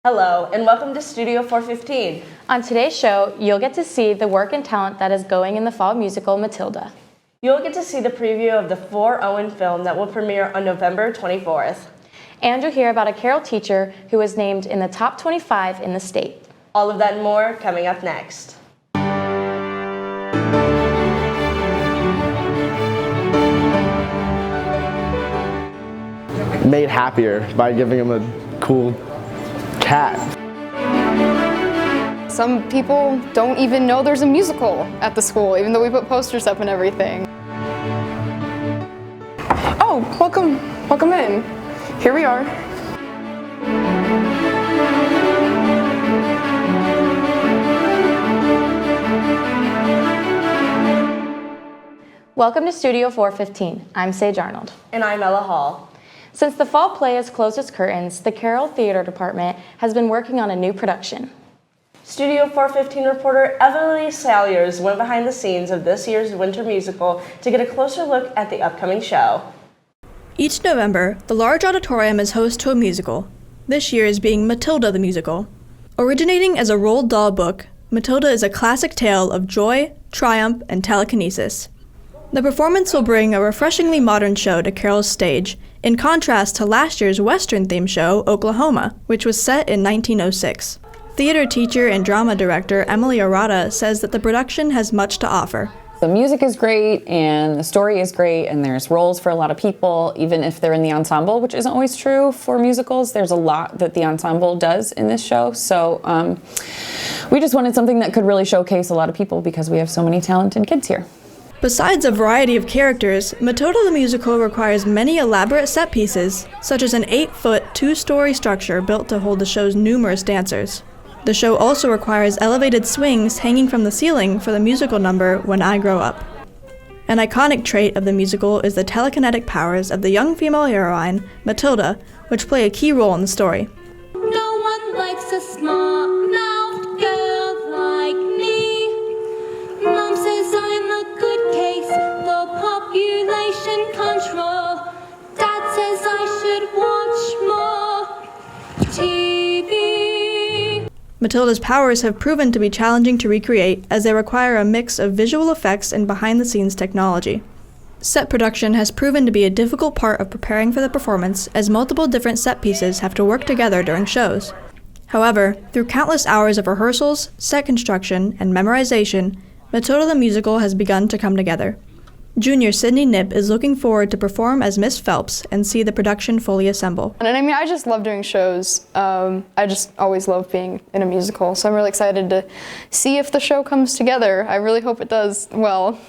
Hello, and welcome to Studio 415. On today's show, you'll get to see the work and talent that is going in the fall musical Matilda. You'll get to see the preview of the 4 Owen film that will premiere on November 24th. And you'll hear about a Carroll teacher who was named in the top 25 in the state. All of that and more coming up next. Made happier by giving him a cool cat. Some people don't even know there's a musical at the school, even though we put posters up and everything. Oh, welcome in. Here we are. Welcome to Studio 415. I'm Sage Arnold. And I'm Ella Hall. Since the fall play has closed its curtains, the Carroll Theater Department has been working on a new production. Studio 415 reporter Emily Salyers went behind the scenes of this year's winter musical to get a closer look at the upcoming show. Each November, the large auditorium is host to a musical. This year is being Matilda the Musical. Originating as a Roald Dahl book, Matilda is a classic tale of joy, triumph, and telekinesis. The performance will bring a refreshingly modern show to Carroll's stage, in contrast to last year's Western-themed show, Oklahoma, which was set in 1906. Theater teacher and drama director Emily Arata says that the production has much to offer. The music is great, and the story is great, and there's roles for a lot of people, even if they're in the ensemble, which isn't always true for musicals. There's a lot that the ensemble does in this show, so we just wanted something that could really showcase a lot of people because we have so many talented kids here. Besides a variety of characters, Matilda the Musical requires many elaborate set pieces, such as an 8-foot, 2-story structure built to hold the show's numerous dancers. The show also requires elevated swings hanging from the ceiling for the musical number When I Grow Up. An iconic trait of the musical is the telekinetic powers of the young female heroine, Matilda, which play a key role in the story. No one likes a smart-mouthed girl like me. Mom says I'm a good case for population control. Dad says I should watch more TV. Matilda's powers have proven to be challenging to recreate as they require a mix of visual effects and behind-the-scenes technology. Set production has proven to be a difficult part of preparing for the performance as multiple different set pieces have to work together during shows. However, through countless hours of rehearsals, set construction, and memorization, Matilda the Musical has begun to come together. Junior Sydney Knipp is looking forward to perform as Miss Phelps and see the production fully assemble. And I mean, I just love doing shows. I just always love being in a musical, so I'm really excited to see if the show comes together. I really hope it does well.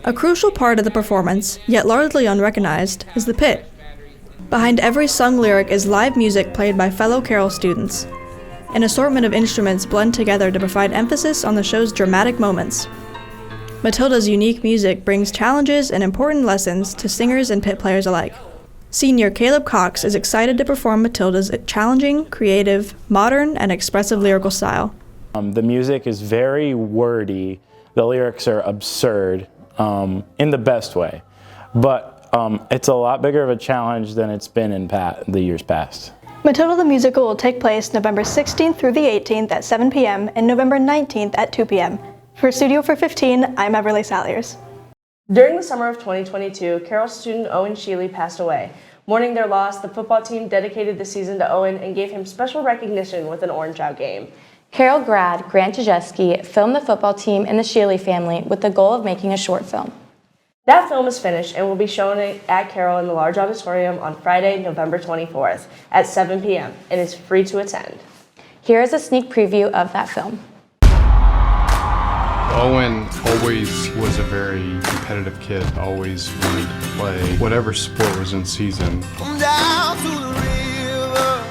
A crucial part of the performance, yet largely unrecognized, is the pit. Behind every sung lyric is live music played by fellow Carroll students. An assortment of instruments blend together to provide emphasis on the show's dramatic moments. Matilda's unique music brings challenges and important lessons to singers and pit players alike. Senior Caleb Cox is excited to perform Matilda's challenging, creative, modern, and expressive lyrical style. The music is very wordy. The lyrics are absurd in the best way, but it's a lot bigger of a challenge than it's been in the years past. Matilda the Musical will take place November 16th through the 18th at 7 p.m. and November 19th at 2 p.m. For Studio 415, I'm Everly Salyers. During the summer of 2022, Carroll student Owen Sheely passed away. Mourning their loss, the football team dedicated the season to Owen and gave him special recognition with an Orange Out game. Carroll grad Grant Giszewski filmed the football team and the Sheely family with the goal of making a short film. That film is finished and will be shown at Carroll in the large auditorium on Friday, November 24th at 7 p.m. and is free to attend. Here is a sneak preview of that film. Owen always was a very competitive kid, always wanted to play whatever sport was in season. Come down to the river,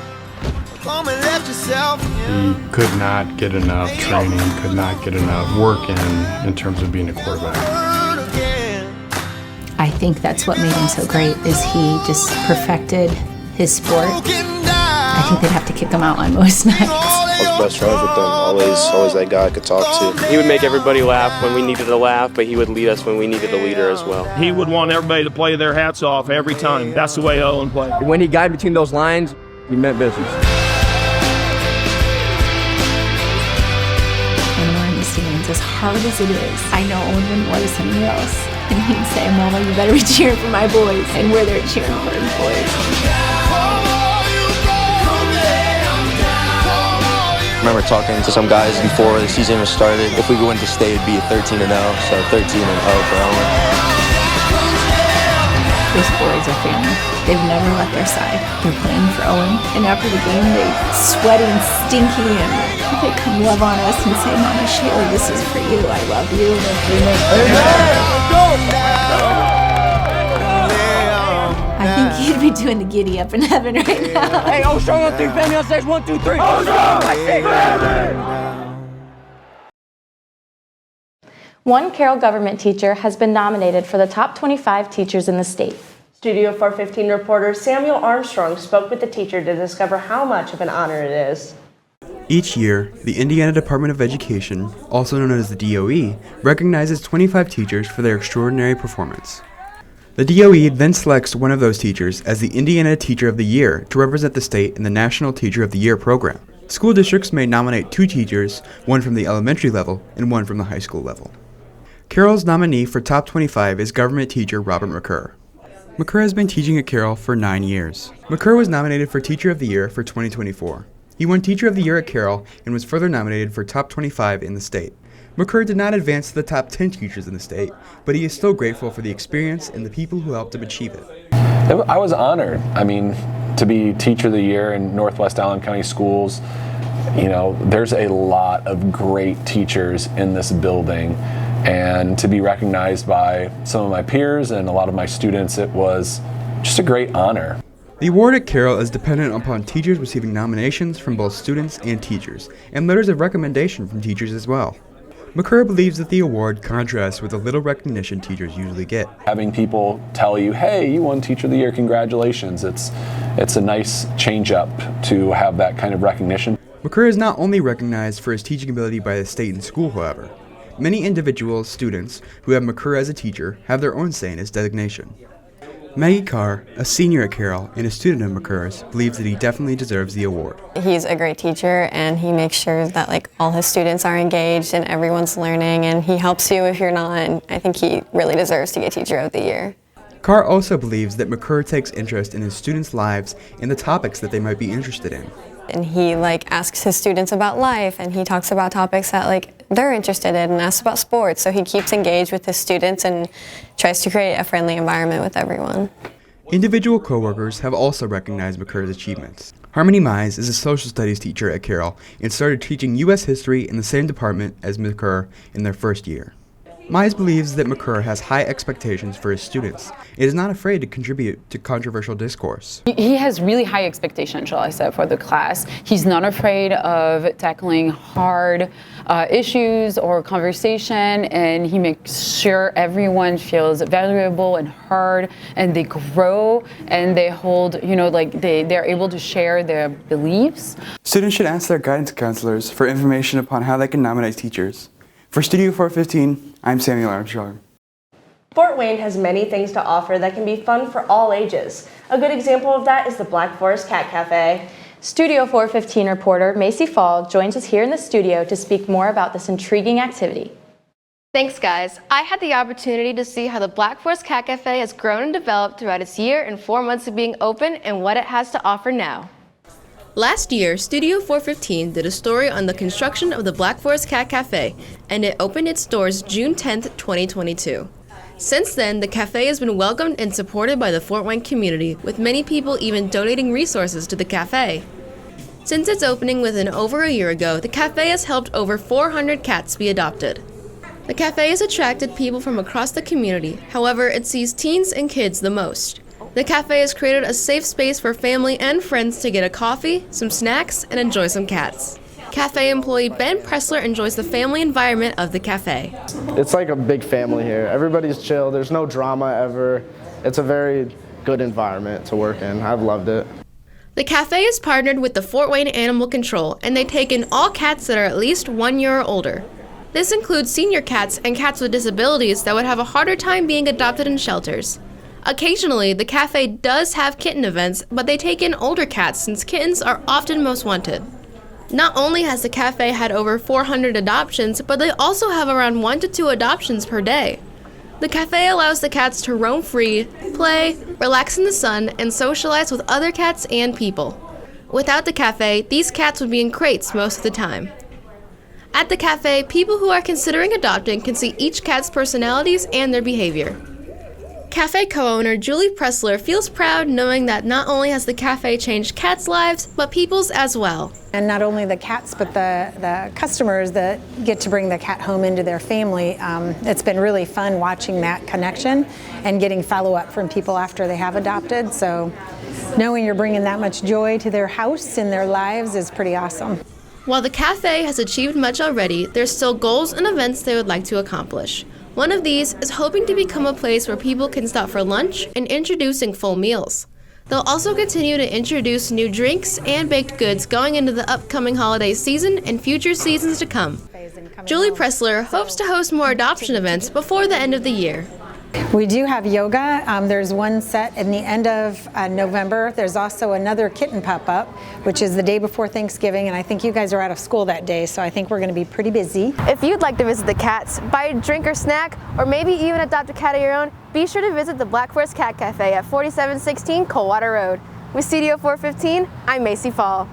come and let yourself in. He could not get enough training, could not get enough work in terms of being a quarterback. I think that's what made him so great, is he just perfected his sport. I think they'd have to kick him out on most nights. I was best friends with him, always that guy I could talk to. He would make everybody laugh when we needed to laugh, but he would lead us when we needed a leader as well. He would want everybody to play their hats off every time. That's the way Owen played. When he got between those lines, he meant business. sports, as hard as it is, I know Owen wouldn't let us anywhere else. And he'd say, Mama, you better be cheering for my boys. And we're there cheering for his boys. I remember talking to some guys before the season even started. If we go into state, it'd be a 13-0, so 13-0 for Owen. Those boys are family. They've never left their side. They're playing for Owen. And after the game, they sweaty and stinky, and they come love on us and say, Mama Sheely, this is for you. I love you. I think he'd be doing the giddy up in heaven right now. Hey, oh, strong on 3, family on stage, 1, 2, 3. Oh, One Carroll government teacher has been nominated for the top 25 teachers in the state. Studio 415 reporter Samuel Armstrong spoke with the teacher to discover how much of an honor it is. Each year, the Indiana Department of Education, also known as the DOE, recognizes 25 teachers for their extraordinary performance. The DOE then selects one of those teachers as the Indiana Teacher of the Year to represent the state in the National Teacher of the Year program. School districts may nominate 2 teachers, one from the elementary level and one from the high school level. Carroll's nominee for Top 25 is government teacher Robert McCurr. McCurr has been teaching at Carroll for 9 years. McCurr was nominated for Teacher of the Year for 2024. He won Teacher of the Year at Carroll and was further nominated for Top 25 in the state. McCurr did not advance to the top 10 teachers in the state, but he is still grateful for the experience and the people who helped him achieve it. I was honored. I mean, to be Teacher of the Year in Northwest Allen County Schools, you know, there's a lot of great teachers in this building, and to be recognized by some of my peers and a lot of my students, it was just a great honor. The award at Carroll is dependent upon teachers receiving nominations from both students and teachers, and letters of recommendation from teachers as well. McCurr believes that the award contrasts with the little recognition teachers usually get. Having people tell you, hey, you won Teacher of the Year, congratulations, it's a nice change up to have that kind of recognition. McCurr is not only recognized for his teaching ability by the state and school, however. Many individual students who have McCurr as a teacher have their own say in his designation. Maggie Carr, a senior at Carroll and a student of McCurr's, believes that he definitely deserves the award. He's a great teacher, and he makes sure that all his students are engaged and everyone's learning, and he helps you if you're not, and I think he really deserves to get Teacher of the Year. Carr also believes that McCurr takes interest in his students' lives and the topics that they might be interested in. And he asks his students about life, and he talks about topics that they're interested in, and asks about sports. So he keeps engaged with his students and tries to create a friendly environment with everyone. Individual coworkers have also recognized McCurr's achievements. Harmony Mize is a social studies teacher at Carroll and started teaching U.S. history in the same department as McCurr in their first year. Mize believes that McCurr has high expectations for his students and is not afraid to contribute to controversial discourse. He has really high expectations, shall I say, for the class. He's not afraid of tackling hard issues or conversation, and he makes sure everyone feels valuable and heard, and they grow, and they hold, they're able to share their beliefs. Students should ask their guidance counselors for information upon how they can nominate teachers. For Studio 415, I'm Samuel Armstrong. Fort Wayne has many things to offer that can be fun for all ages. A good example of that is the Black Forest Cat Cafe. Studio 415 reporter Macy Fall joins us here in the studio to speak more about this intriguing activity. Thanks, guys. I had the opportunity to see how the Black Forest Cat Cafe has grown and developed throughout its year and 4 months of being open and what it has to offer now. Last year, Studio 415 did a story on the construction of the Black Forest Cat Cafe, and it opened its doors June 10th, 2022. Since then, the cafe has been welcomed and supported by the Fort Wayne community, with many people even donating resources to the cafe. Since its opening within over a year ago, the cafe has helped over 400 cats be adopted. The cafe has attracted people from across the community, however, it sees teens and kids the most. The cafe has created a safe space for family and friends to get a coffee, some snacks, and enjoy some cats. Cafe employee Ben Pressler enjoys the family environment of the cafe. It's like a big family here. Everybody's chill. There's no drama ever. It's a very good environment to work in. I've loved it. The cafe is partnered with the Fort Wayne Animal Control, and they take in all cats that are at least 1 year or older. This includes senior cats and cats with disabilities that would have a harder time being adopted in shelters. Occasionally, the cafe does have kitten events, but they take in older cats since kittens are often most wanted. Not only has the cafe had over 400 adoptions, but they also have around 1 to 2 adoptions per day. The cafe allows the cats to roam free, play, relax in the sun, and socialize with other cats and people. Without the cafe, these cats would be in crates most of the time. At the cafe, people who are considering adopting can see each cat's personalities and their behavior. Cafe co-owner Julie Pressler feels proud knowing that not only has the cafe changed cats' lives, but people's as well. And not only the cats, but the customers that get to bring the cat home into their family. It's been really fun watching that connection and getting follow-up from people after they have adopted. So knowing you're bringing that much joy to their house and their lives is pretty awesome. While the cafe has achieved much already, there's still goals and events they would like to accomplish. One of these is hoping to become a place where people can stop for lunch and introducing full meals. They'll also continue to introduce new drinks and baked goods going into the upcoming holiday season and future seasons to come. Julie Pressler hopes to host more adoption events before the end of the year. We do have yoga. There's one set in the end of November. There's also another kitten pop-up, which is the day before Thanksgiving, and I think you guys are out of school that day, so I think we're going to be pretty busy. If you'd like to visit the cats, buy a drink or snack, or maybe even adopt a cat of your own, be sure to visit the Black Forest Cat Cafe at 4716 Coldwater Road. With Studio 415, I'm Macy Fall.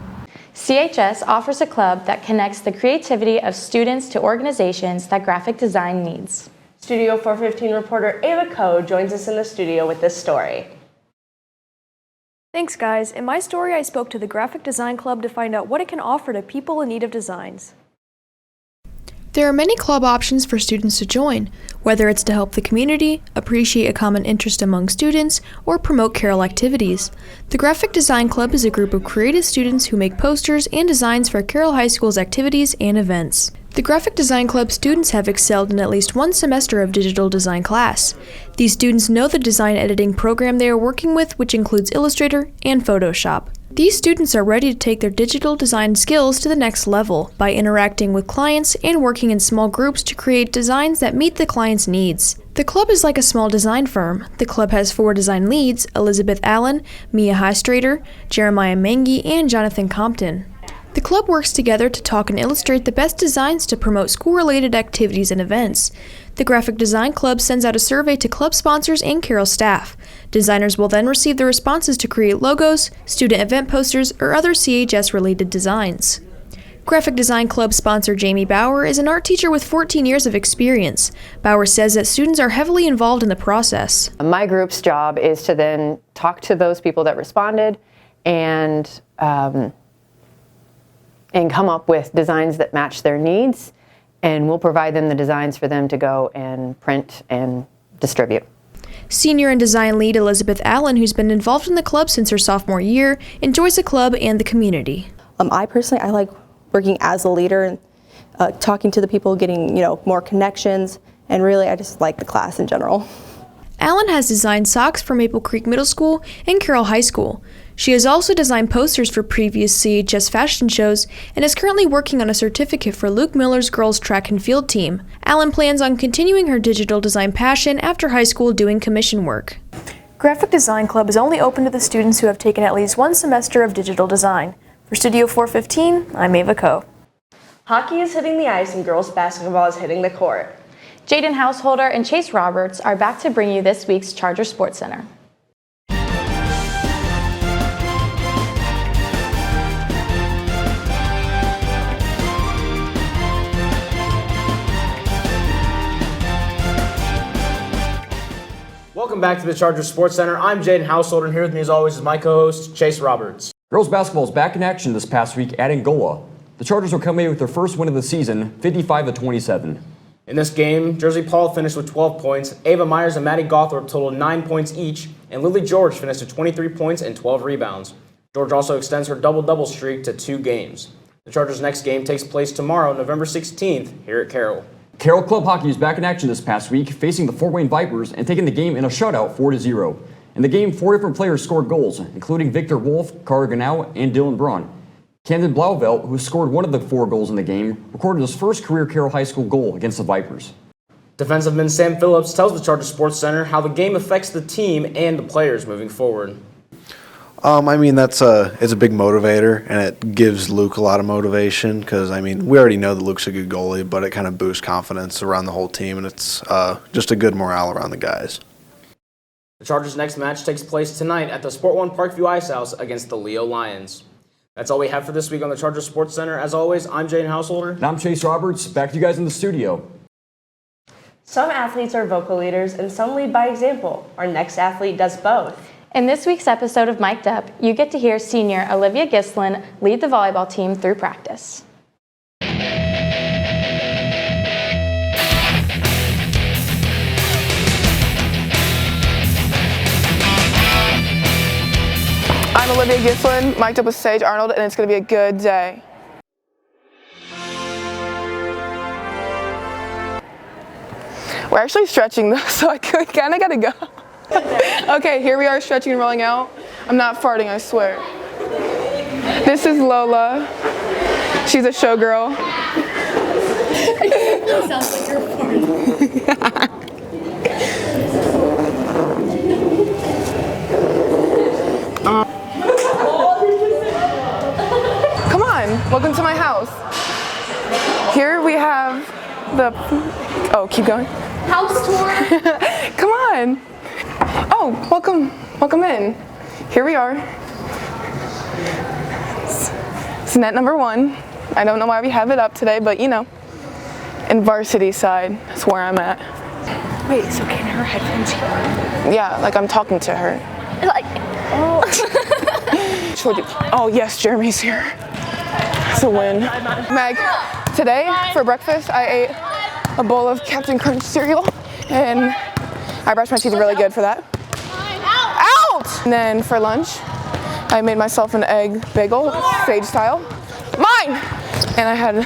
CHS offers a club that connects the creativity of students to organizations that graphic design needs. Studio 415 reporter Ava Ko joins us in the studio with this story. Thanks, guys. In my story, I spoke to the Graphic Design Club to find out what it can offer to people in need of designs. There are many club options for students to join, whether it's to help the community, appreciate a common interest among students, or promote Carroll activities. The Graphic Design Club is a group of creative students who make posters and designs for Carroll High School's activities and events. The Graphic Design Club students have excelled in at least one semester of digital design class. These students know the design editing program they are working with, which includes Illustrator and Photoshop. These students are ready to take their digital design skills to the next level by interacting with clients and working in small groups to create designs that meet the client's needs. The club is like a small design firm. The club has 4 design leads: Elizabeth Allen, Mia Highstrader, Jeremiah Mengi, and Jonathan Compton. The club works together to talk and illustrate the best designs to promote school-related activities and events. The Graphic Design Club sends out a survey to club sponsors and Carroll staff. Designers will then receive the responses to create logos, student event posters, or other CHS-related designs. Graphic Design Club sponsor Jamie Bauer is an art teacher with 14 years of experience. Bauer says that students are heavily involved in the process. My group's job is to then talk to those people that responded and come up with designs that match their needs, and we'll provide them the designs for them to go and print and distribute. Senior and design lead Elizabeth Allen, who's been involved in the club since her sophomore year, enjoys the club and the community. I personally like working as a leader and talking to the people, getting more connections, and really I just like the class in general. Allen has designed socks for Maple Creek Middle School and Carroll High School. She has also designed posters for previous CHS fashion shows and is currently working on a certificate for Luke Miller's girls track and field team. Allen plans on continuing her digital design passion after high school doing commission work. Graphic Design Club is only open to the students who have taken at least one semester of digital design. For Studio 415, I'm Ava Ko. Hockey is hitting the ice and girls basketball is hitting the court. Jaden Householder and Chase Roberts are back to bring you this week's Charger Sports Center. Welcome back to the Charger Sports Center. I'm Jaden Householder, and here with me as always is my co-host, Chase Roberts. Girls basketball is back in action this past week at Angola. The Chargers are coming in with their first win of the season, 55-27. In this game, Jersey Paul finished with 12 points, Ava Myers and Maddie Gothorpe totaled 9 points each, and Lily George finished with 23 points and 12 rebounds. George also extends her double-double streak to 2 games. The Chargers' next game takes place tomorrow, November 16th, here at Carroll. Carroll Club Hockey is back in action this past week, facing the Fort Wayne Vipers and taking the game in a shutout 4-0. In the game, 4 different players scored goals, including Victor Wolf, Cara Ganau, and Dylan Braun. Camden Blauvelt, who scored one of the 4 goals in the game, recorded his first career Carroll High School goal against the Vipers. Defensiveman Sam Phillips tells the Charger Sports Center how the game affects the team and the players moving forward. I mean, it's a big motivator, and it gives Luke a lot of motivation because, I mean, we already know that Luke's a good goalie, but it kind of boosts confidence around the whole team, and it's just a good morale around the guys. The Chargers' next match takes place tonight at the Sport One Parkview Ice House against the Leo Lions. That's all we have for this week on the Chargers Sports Center. As always, I'm Jaden Householder. And I'm Chase Roberts. Back to you guys in the studio. Some athletes are vocal leaders and some lead by example. Our next athlete does both. In this week's episode of Mic'd Up, you get to hear senior Olivia Gislin lead the volleyball team through practice. I'm Olivia Gislin, mic'd up with Sage Arnold, and it's going to be a good day. We're actually stretching though, so I kind of got to go. Okay, here we are stretching and rolling out. I'm not farting, I swear. This is Lola. She's a showgirl. It sounds like you're farting. Come on, welcome to my house. Here we have the, oh, keep going. House tour. Come on. Oh, welcome in. Here we are. It's net number 1. I don't know why we have it up today, but you know, in varsity side, that's where I'm at. Wait, so can her headphones hear? Yeah, like I'm talking to her. Like, oh. Oh yes, Jeremy's here. It's a win. Meg, today for breakfast I ate a bowl of Captain Crunch cereal and I brushed my teeth really good for that. Out! And then for lunch, I made myself an egg bagel, Sage style. Mine! And I had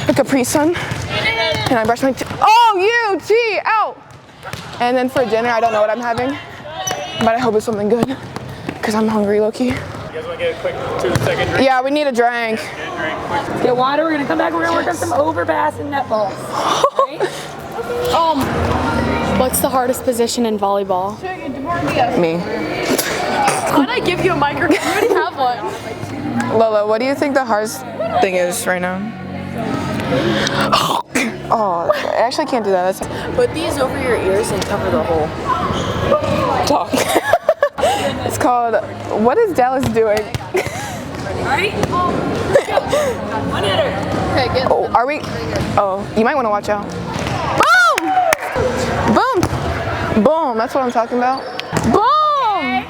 a Capri Sun and I brushed my teeth. Oh, you, out! And then for dinner, I don't know what I'm having, but I hope it's something good because I'm hungry, low-key. You guys want to get a quick 2-second drink? Yeah, we need a drink. Get water, we're gonna come back, we're gonna work on some overpass and netball. What's the hardest position in volleyball? Me. Why'd I give you a microphone? You already have one. Lola, what do you think the hardest thing is right now? Oh, I actually can't do that. Put these over your ears and cover the hole. Talk. It's called, what is Dallas doing? Ready? One hitter. Okay, good. Oh, are we? Oh, you might want to watch out. Boom! Boom! Boom, that's what I'm talking about. Boom!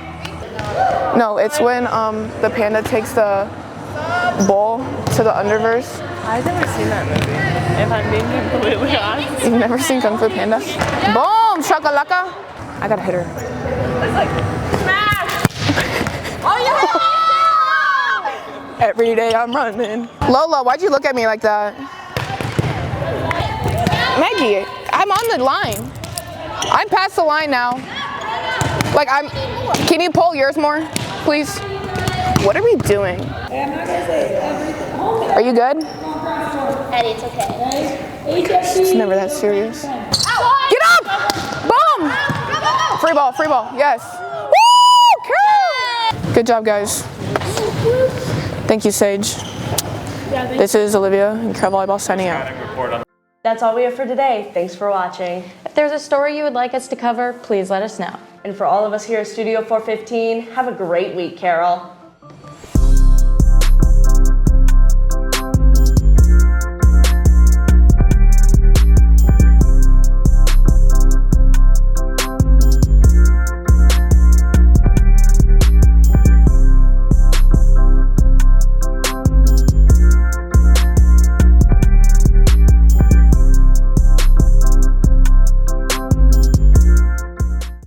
No, it's when the panda takes the ball to the underverse. I've never seen that movie, if I'm being completely honest. You've never seen Kung Fu Panda? Boom! Shakalaka! I gotta hit her. It's like, smash! Oh yeah! Every day I'm running. Lola, why'd you look at me like that? Maggie, I'm on the line. I'm past the line now. Like can you pull yours more, please? What are we doing? Are you good? Eddie, it's okay. It's never that serious. Get up! Boom! Free ball, yes. Woo! Carroll! Good job, guys. Thank you, Sage. This is Olivia and Carroll Volleyball signing out. That's all we have for today. Thanks for watching. If there's a story you would like us to cover, please let us know. And for all of us here at Studio 415, have a great week, Carroll.